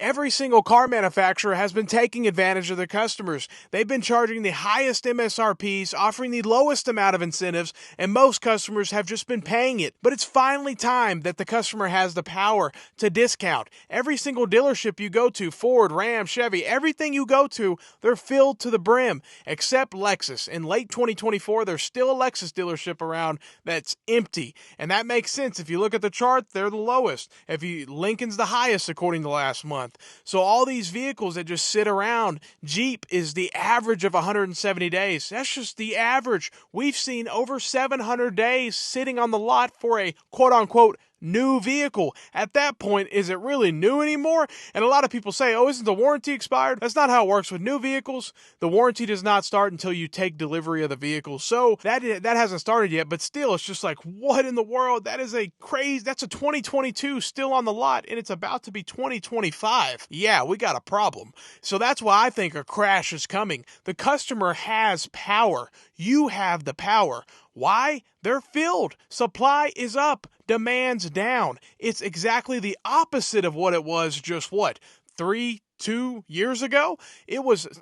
Every single car manufacturer has been taking advantage of their customers. They've been charging the highest MSRPs, offering the lowest amount of incentives, and most customers have just been paying it. But it's finally time that the customer has the power to discount. Every single dealership you go to, Ford, Ram, Chevy, everything you go to, they're filled to the brim, except Lexus. In late 2024, there's still a Lexus dealership around that's empty. And that makes sense. If you look at the chart, they're the lowest. Lincoln's the highest according to last month. So all these vehicles that just sit around, Jeep is the average of 170 days. That's just the average. We've seen over 700 days sitting on the lot for a quote-unquote new vehicle. At that point, is it really new anymore? And a lot of people say, oh, isn't the warranty expired? That's not how it works with new vehicles. The warranty does not start until you take delivery of the vehicle. So that hasn't started yet, but still, it's just like, what in the world? That's a 2022 still on the lot, and it's about to be 2025. Yeah, we got a problem. So that's why I think a crash is coming. The customer has power. You have the power. Why? They're filled. Supply is up. Demand's down. It's exactly the opposite of what it was just 2 years ago.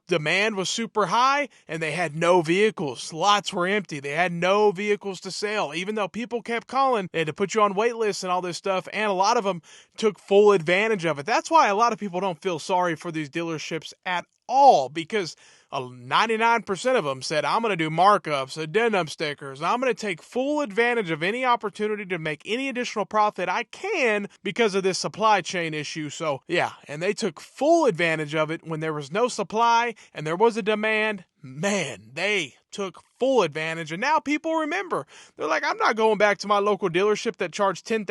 Demand was super high and they had no vehicles. Lots were empty. They had no vehicles to sell. Even though people kept calling, they had to put you on wait lists and all this stuff, and a lot of them took full advantage of it. That's why a lot of people don't feel sorry for these dealerships at all, because 99% of them said, I'm going to do markups, addendum stickers. I'm going to take full advantage of any opportunity to make any additional profit I can because of this supply chain issue. So yeah, and they took full advantage of it when there was no supply and there was a demand. Man, they took full advantage, and now people remember. They're like, I'm not going back to my local dealership that charged $10,000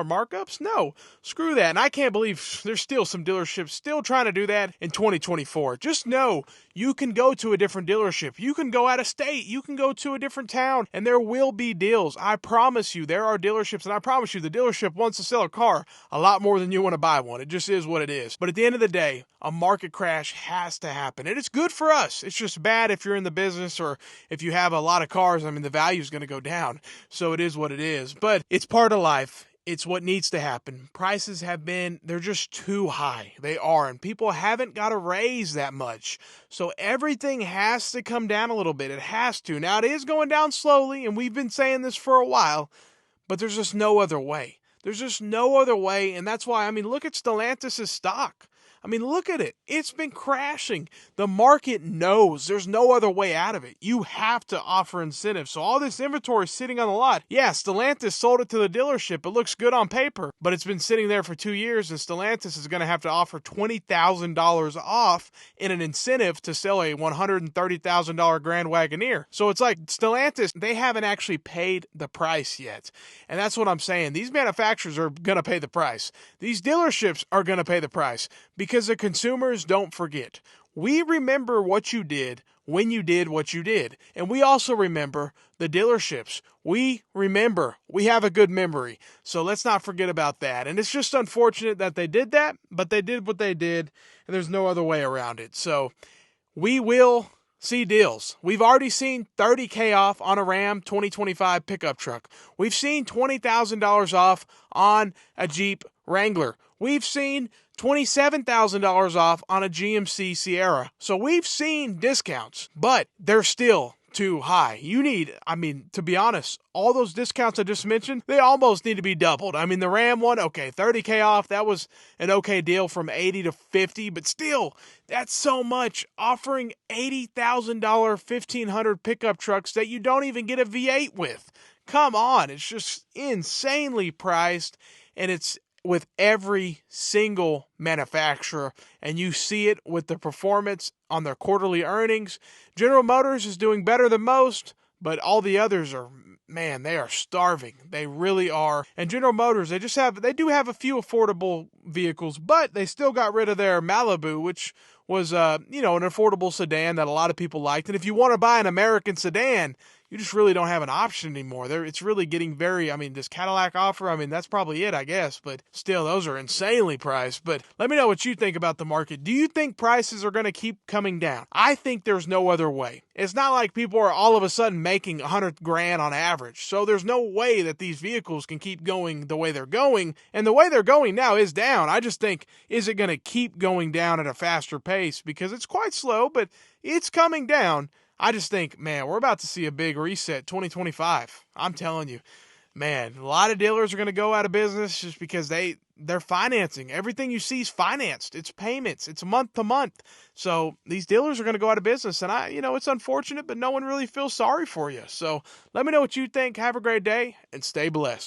markups. No, screw that. And I can't believe there's still some dealerships still trying to do that in 2024. Just know you can go to a different dealership. You can go out of state. You can go to a different town, and there will be deals. I promise you, there are dealerships, and I promise you, the dealership wants to sell a car a lot more than you want to buy one. It just is what it is. But at the end of the day, a market crash has to happen, and it's good for us. It's just bad if you're in the business or if you have a lot of cars. I mean, the value is going to go down, so it is what it is. But it's part of life. It's what needs to happen. Prices they're just too high. They are, and people haven't got to raise that much. So everything has to come down a little bit. It has to. Now, it is going down slowly, and we've been saying this for a while, but there's just no other way. There's just no other way, and that's why, look at Stellantis' stock. Look at it. It's been crashing. The market knows there's no other way out of it. You have to offer incentives. So all this inventory is sitting on the lot. Yeah, Stellantis sold it to the dealership. It looks good on paper, but it's been sitting there for 2 years, and Stellantis is going to have to offer $20,000 off in an incentive to sell a $130,000 Grand Wagoneer. So it's like Stellantis, they haven't actually paid the price yet. And that's what I'm saying. These manufacturers are going to pay the price. These dealerships are going to pay the price, because the consumers don't forget. We remember what you did when you did what you did. And we also remember the dealerships. We remember. We have a good memory. So let's not forget about that. And it's just unfortunate that they did that, but they did what they did, and there's no other way around it. So we will see deals. We've already seen $30,000 off on a Ram 2025 pickup truck. We've seen $20,000 off on a Jeep Wrangler. We've seen $27,000 off on a GMC Sierra. So we've seen discounts, but they're still too high. To be honest, all those discounts I just mentioned, they almost need to be doubled. The Ram one, okay, $30,000 off. That was an okay deal from $80,000 to $50,000, but still, that's so much. Offering $80,000 1,500 pickup trucks that you don't even get a V8 with. Come on, it's just insanely priced, and it's with every single manufacturer, and you see it with the performance on their quarterly earnings. General Motors is doing better than most, but all the others are, they are starving. They really are. And General Motors, they do have a few affordable vehicles, but they still got rid of their Malibu, which was, an affordable sedan that a lot of people liked. And if you want to buy an American sedan, you just really don't have an option anymore. It's really getting very, I mean, this Cadillac offer, I mean, that's probably it, I guess, but still, those are insanely priced. But let me know what you think about the market. Do you think prices are going to keep coming down? I think there's no other way. It's not like people are all of a sudden making 100 grand on average. So there's no way that these vehicles can keep going the way they're going. And the way they're going now is down. I just think, is it going to keep going down at a faster pace? Because it's quite slow, but it's coming down. I just think, man, we're about to see a big reset 2025. I'm telling you, man, a lot of dealers are going to go out of business just because they're financing. Everything you see is financed. It's payments. It's month to month. So these dealers are going to go out of business. And it's unfortunate, but no one really feels sorry for you. So let me know what you think. Have a great day and stay blessed.